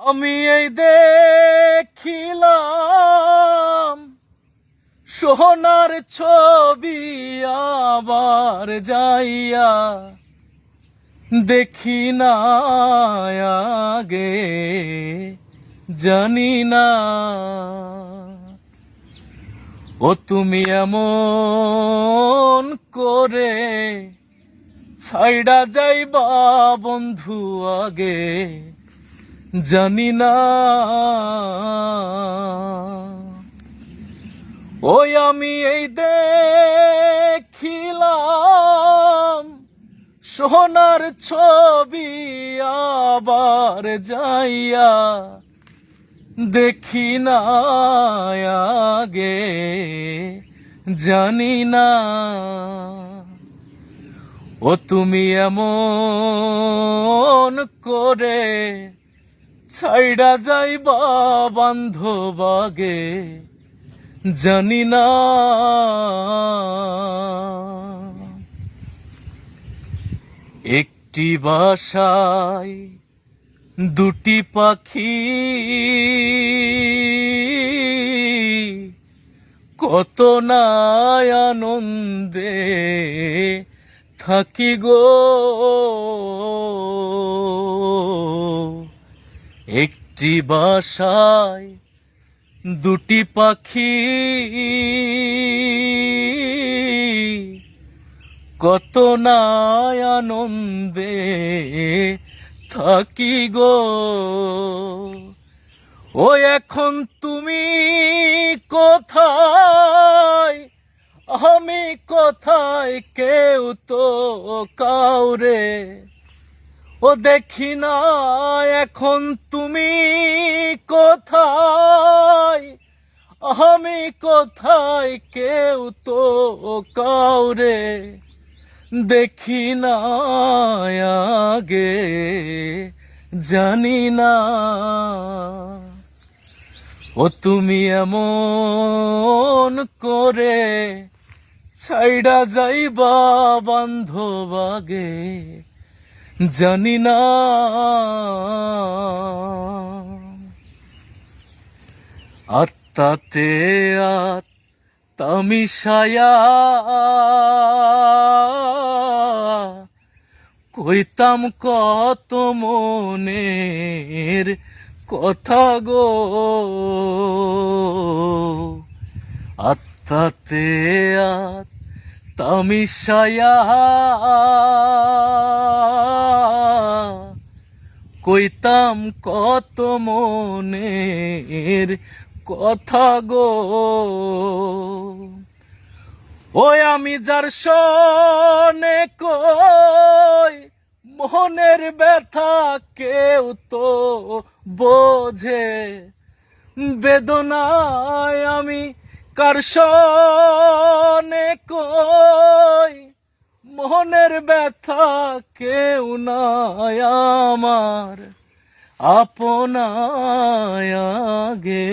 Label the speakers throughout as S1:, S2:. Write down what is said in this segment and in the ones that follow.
S1: আমি এই দেখিলাম সোনার ছবি, আবার যাইয়া দেখি না আগে, জানি না ও তুমি এমন করে ছাইড়া যাইবা বন্ধু আগে, জানি না। ওই আমি এই দেখিলাম সোনার ছবি, আবার যাইয়া দেখি না আগে, জানি না ও তুমি এমন করে ছাইড়া যাইবা বান্ধব আগে, জানি না। একটি বাসায় দুটি পাখি, কত না আনন্দে থাকি গো। একটি বাসায় দুটি পাখি, কত না আনন্দে থাকি গো। ও এখন তুমি কোথায়, আমি কোথায়, কেউ তো কাউরে ও দেখি না। এখন তুমি কোথায়, আমি কোথায়, কেউ তো কাউরে দেখি না আগে, জানি না ও তুমি এমন করে ছাইড়া যাইবা বান্ধব আগে, জানি না। আত্মাতে আত্মা মিশায়া কইতাম কত মনের কথা গো। আত্মাতে আত্মা মিশায়া কইতাম কত মনের কথা গো। ওই আমি যার শোনে কই মনের ব্যথা, কেউ তো বোঝে বেদনায়। আমি কার শোনে কই মনের ব্যথা, কেউ নাই আমার আপনায় আগে,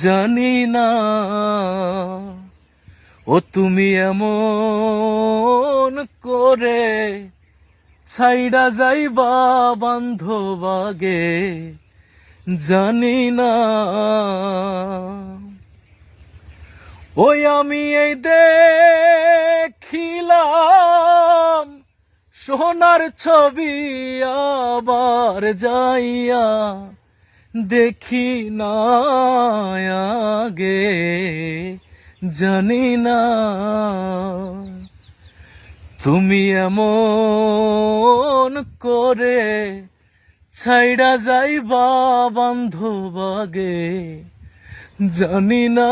S1: জানি না ও তুমি এমন করে ছাইড়া যাইবা বান্ধব আগে, জানি না। ওই আমি এই দেখিলাম সোনার ছবি, আবার যাইয়া দেখি না আগে, জানি না তুমি এমন করে ছাইড়া যাইবা বান্ধব আগে, জানি না।